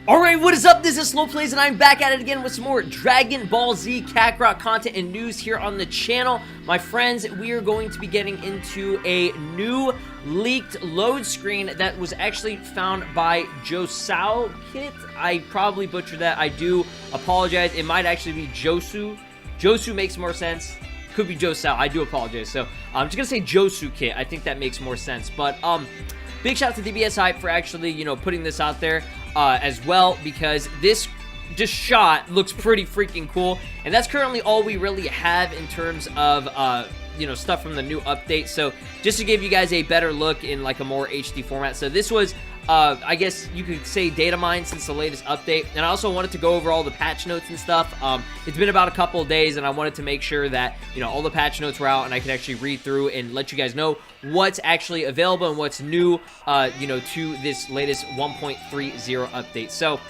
Alright, what is up? This is SLOplays, and I'm back at it again with some more Dragon Ball Z Kakarot content and news here on the channel. My friends, we are going to be getting into a new leaked load screen that was actually found by Josao Kit. I probably butchered that. I do apologize. It might actually be Josu. Josu makes more sense. Could be Josao. I do apologize. So I'm just gonna say Josu Kit. I think that makes more sense. But big shout out to DBS Hype for actually, you know, putting this out there as well, because this just shot looks pretty freaking cool, and that's currently all we really have in terms of you know, stuff from the new update. So just to give you guys a better look in like a more HD format. So this was I guess you could say data mined since the latest update, and I also wanted to go over all the patch notes and stuff. It's been about a couple of days, and I wanted to make sure that, you know, all the patch notes were out and I could actually read through and let you guys know what's actually available and what's new, you know, to this latest 1.30 update. So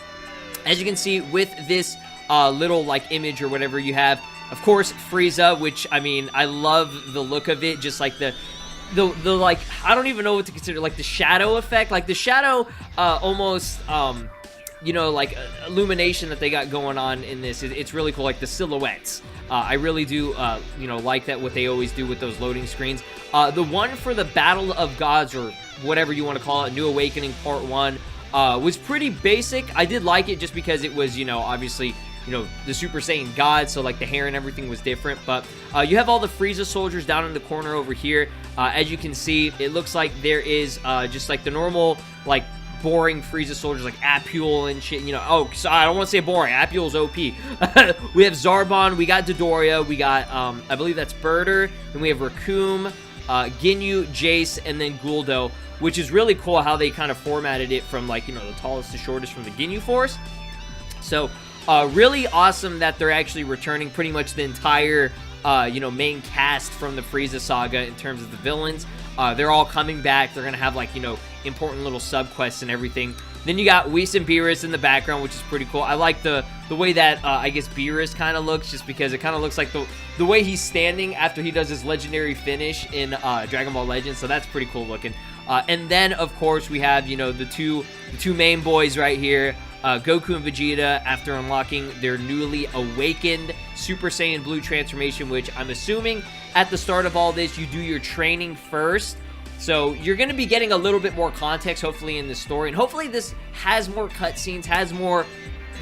as you can see with this little like image or whatever you have, of course, Friza, which, I mean, I love the look of it, just like the like, I don't even know what to consider, like the shadow effect, like the shadow almost you know, like illumination that they got going on in this. It's really cool, like the silhouettes. I really do you know, like that, what they always do with those loading screens. The one for the Battle of Gods, or whatever you want to call it, New Awakening Part 1, was pretty basic. I did like it just because it was, you know, obviously, you know, the Super Saiyan God, so like the hair and everything was different. But you have all the Frieza soldiers down in the corner over here. As you can see, it looks like there is just like the normal, like, boring Frieza soldiers like Apule and shit, you know. Oh, so I don't want to say boring. Apule's OP. We have Zarbon, we got Dodoria, we got, I believe that's Birder, then we have Raccoon, Ginyu, Jace, and then Guldo, which is really cool how they kind of formatted it from, like, you know, the tallest to shortest from the Ginyu Force. So, really awesome that they're actually returning pretty much the entire, you know, main cast from the Frieza saga in terms of the villains. They're all coming back. They're going to have, like, you know, important little subquests and everything. Then you got Whis and Beerus in the background, which is pretty cool. I like the way that, I guess, Beerus kind of looks, just because it kind of looks like the way he's standing after he does his legendary finish in Dragon Ball Legends, so that's pretty cool looking. And then, of course, we have, you know, the two main boys right here, Goku and Vegeta, after unlocking their newly awakened Super Saiyan Blue transformation, which I'm assuming at the start of all this, you do your training first. So you're going to be getting a little bit more context, hopefully, in the story. And hopefully this has more cutscenes, has more,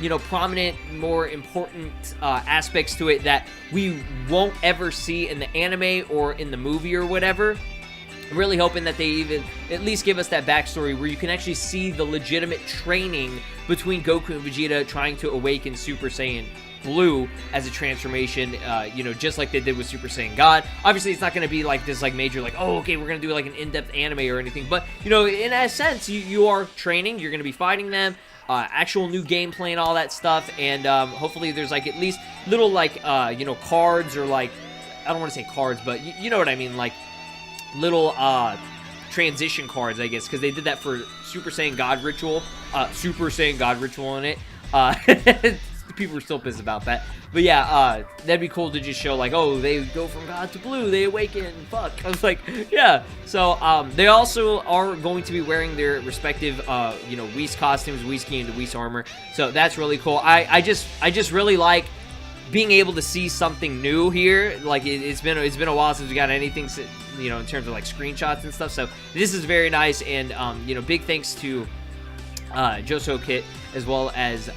you know, prominent, more important aspects to it that we won't ever see in the anime or in the movie or whatever. I'm really hoping that they even at least give us that backstory where you can actually see the legitimate training between Goku and Vegeta trying to awaken Super Saiyan Blue as a transformation, you know, just like they did with Super Saiyan God. Obviously, it's not going to be like this, like, major, like, oh, okay, we're going to do like an in-depth anime or anything, but, you know, in a sense, you are training, you're going to be fighting them, actual new gameplay and all that stuff, and hopefully there's, like, at least little, like, you know, cards, or, like, I don't want to say cards, but you know what I mean, like, little transition cards, I guess, because they did that for Super Saiyan God Ritual, Super Saiyan God Ritual in it. People are still pissed about that, but yeah, that'd be cool to just show, like, oh, they go from God to Blue, they awaken, fuck. I was like, yeah. So they also are going to be wearing their respective you know, Whis costumes, Whis Ki into Whis armor, so that's really cool. I just really like being able to see something new here. Like, it's been a while since we got anything, you know, in terms of like screenshots and stuff, so this is very nice. And you know, big thanks to Joso Kit as well as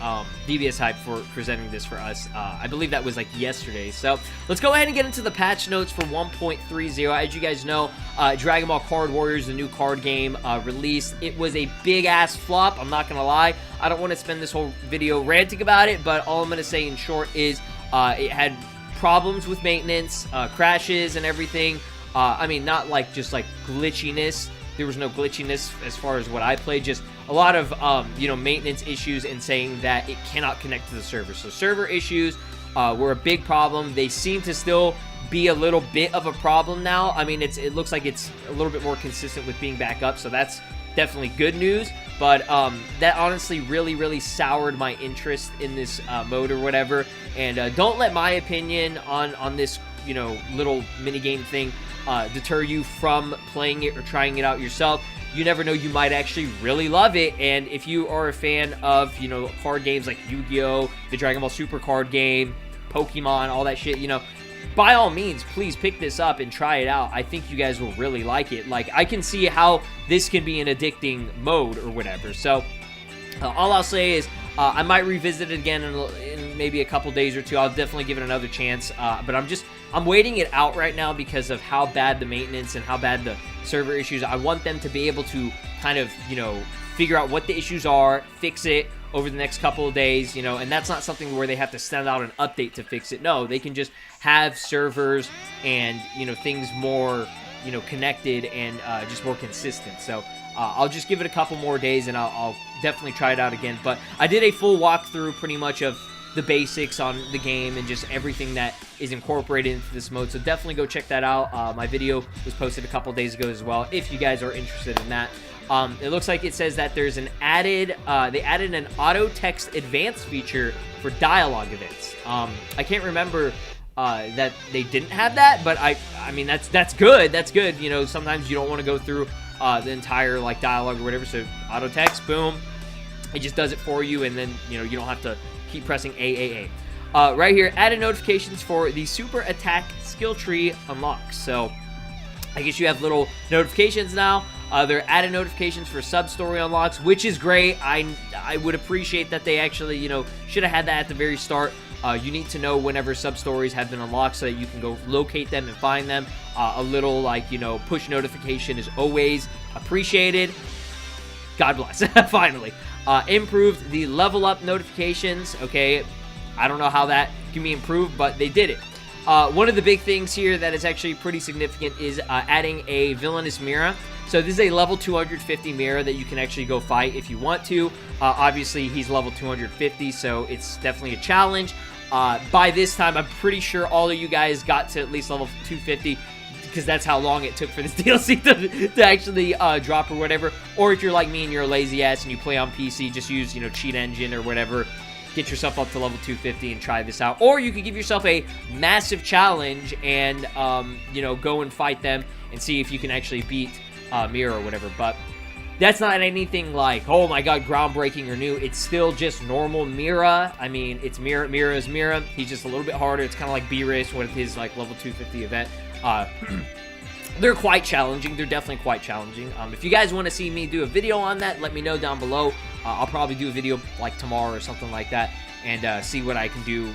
DBS Hype for presenting this for us. I believe that was like yesterday. So let's go ahead and get into the patch notes for 1.30. As you guys know, Dragon Ball Card Warriors, the new card game, released. It was a big ass flop, I'm not gonna lie. I don't want to spend this whole video ranting about it, but all I'm gonna say in short is it had problems with maintenance, crashes and everything. I mean, not like just like glitchiness. There was no glitchiness as far as what I played, just a lot of, you know, maintenance issues and saying that it cannot connect to the server. So server issues were a big problem. They seem to still be a little bit of a problem now. I mean, it looks like it's a little bit more consistent with being back up, so that's definitely good news. But that honestly really soured my interest in this mode or whatever. And don't let my opinion on this, you know, little mini game thing deter you from playing it or trying it out yourself. you never know, you might actually really love it. And if you are a fan of, you know, card games like Yu-Gi-Oh, the Dragon Ball Super card game, Pokemon, all that shit, you know, by all means, please pick this up and try it out. I think you guys will really like it. Like, I can see how this can be an addicting mode or whatever. So, all I'll say is, I might revisit it again in maybe a couple days or two. I'll definitely give it another chance. But I'm waiting it out right now because of how bad the maintenance and how bad the server issues. I want them to be able to kind of, you know, figure out what the issues are, fix it over the next couple of days, you know, and that's not something where they have to send out an update to fix it. No, they can just have servers and, you know, things more, you know, connected and just more consistent. So I'll just give it a couple more days and I'll definitely try it out again. But I did a full walkthrough pretty much of the basics on the game and just everything that is incorporated into this mode. So definitely go check that out. My video was posted a couple days ago as well, if you guys are interested in that. It looks like it says that there's an added, they added an auto text advanced feature for dialogue events. I can't remember that they didn't have that, but I mean, that's good. That's good. You know, sometimes you don't want to go through the entire like dialogue or whatever. So auto text, boom, it just does it for you, and then, you know, you don't have to keep pressing A. Right here, added notifications for the super attack skill tree unlocks. So I guess you have little notifications now. They're added notifications for sub-story unlocks, which is great. I would appreciate that they actually, you know, should have had that at the very start. You need to know whenever sub-stories have been unlocked so that you can go locate them and find them. A little, like, you know, push notification is always appreciated. God bless. Finally. Improved the level up notifications. Okay, I don't know how that can be improved, but they did it. One of the big things here that is actually pretty significant is adding a Villainous Mirror. So this is a level 250 Mira that you can actually go fight if you want to. Obviously, he's level 250, so it's definitely a challenge. By this time, I'm pretty sure all of you guys got to at least level 250, because that's how long it took for this DLC to actually drop or whatever. Or if you're like me and you're a lazy ass and you play on PC, just use, you know, Cheat Engine or whatever. Get yourself up to level 250 and try this out. Or you could give yourself a massive challenge and, you know, go and fight them and see if you can actually beat Mira or whatever. But that's not anything like, oh my god, groundbreaking or new. It's still just normal Mira. I mean, it's Mira's Mira. He's just a little bit harder. It's kind of like B-Race with his like level 250 event. They're quite challenging. They're definitely quite challenging. If you guys want to see me do a video on that, let me know down below. I'll probably do a video like tomorrow or something like that and see what I can do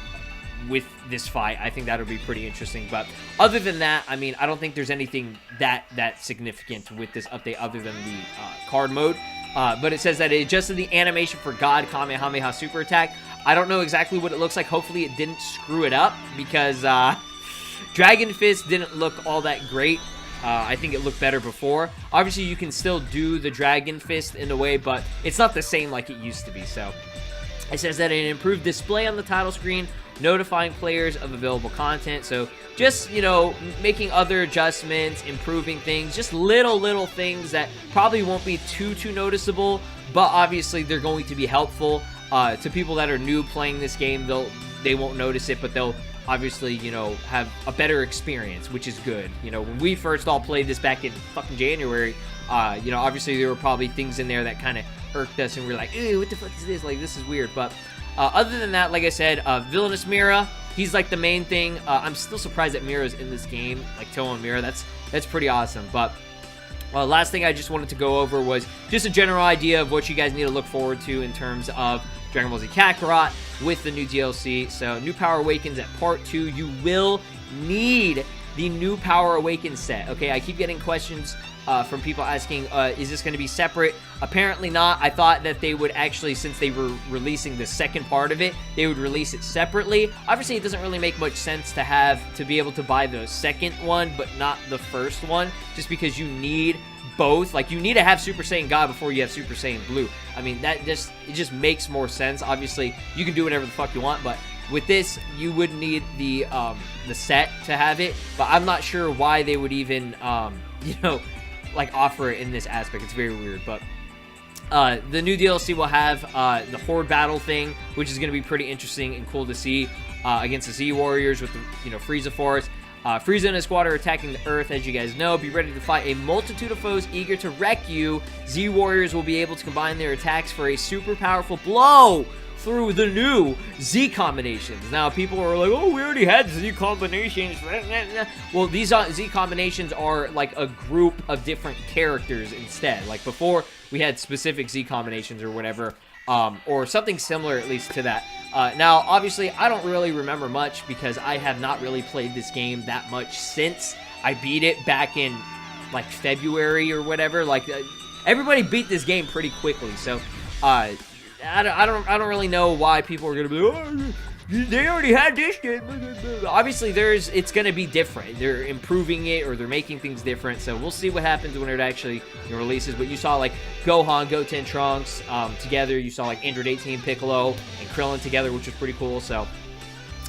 with this fight. I think that'll be pretty interesting. But other than that, I mean, I don't think there's anything that significant with this update other than the card mode. But it says that it adjusted the animation for God Kamehameha Super Attack. I don't know exactly what it looks like. Hopefully it didn't screw it up, because Dragon Fist didn't look all that great. I think it looked better before. Obviously, you can still do the Dragon Fist in a way, but it's not the same like it used to be. So it says that it improved display on the title screen, notifying players of available content. So just, you know, making other adjustments, improving things, just little things that probably won't be too noticeable, but obviously they're going to be helpful to people that are new playing this game. They won't notice it, but they'll obviously, you know, have a better experience, which is good. You know, when we first all played this back in fucking January, you know, obviously there were probably things in there that kind of irked us and we were like, ew, what the fuck is this? Like, this is weird. But other than that, like I said, Villainous Mirror, he's like the main thing. I'm still surprised that Mira's in this game, like Toho and Mira. That's pretty awesome. But last thing I just wanted to go over was just a general idea of what you guys need to look forward to in terms of Dragon Ball Z Kakarot with the new DLC. So, New Power Awakens at Part 2. You will need the New Power Awakens set, okay? I keep getting questions from people asking, is this going to be separate? Apparently not. I thought that they would actually, since they were releasing the second part of it, they would release it separately. Obviously, it doesn't really make much sense to be able to buy the second one, but not the first one, just because you need both. Like, you need to have Super Saiyan God before you have Super Saiyan Blue. I mean, it just makes more sense. Obviously, you can do whatever the fuck you want, but with this, you would need the set to have it. But I'm not sure why they would even, you know, like, offer it in this aspect. It's very weird. But the new DLC will have the Horde battle thing, which is going to be pretty interesting and cool to see against the Z Warriors with the, you know, Frieza Force. Frieza and his squad are attacking the Earth, as you guys know. Be ready to fight a multitude of foes eager to wreck you. Z-Warriors will be able to combine their attacks for a super powerful blow through the new Z combinations. Now, people are like, oh, we already had Z combinations. Well, these Z combinations are like a group of different characters instead. Like before, we had specific Z combinations or whatever, or something similar at least to that. Now, obviously, I don't really remember much because I have not really played this game that much since I beat it back in like February or whatever. Like everybody beat this game pretty quickly, so I don't really know why people are gonna be like, oh, they already had this game. Obviously, it's gonna be different. They're improving it or they're making things different. So we'll see what happens when it actually releases. But you saw like Gohan, Goten, Trunks together. You saw like Android 18, Piccolo, and Krillin together, which was pretty cool. So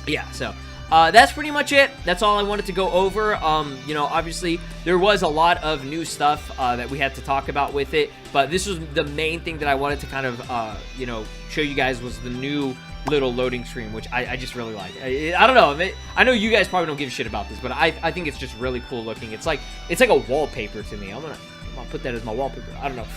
yeah, so. That's pretty much it. That's all I wanted to go over. You know, obviously, there was a lot of new stuff that we had to talk about with it, but this was the main thing that I wanted to kind of, you know, show you guys was the new little loading screen, which I just really like. I don't know. I know you guys probably don't give a shit about this, but I think it's just really cool looking. It's like a wallpaper to me. I'm gonna put that as my wallpaper. I don't know.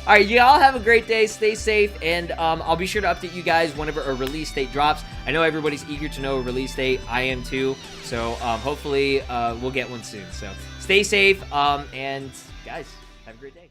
Alright, y'all have a great day, stay safe, and I'll be sure to update you guys whenever a release date drops. I know everybody's eager to know a release date, I am too, so hopefully we'll get one soon. So stay safe, and guys, have a great day.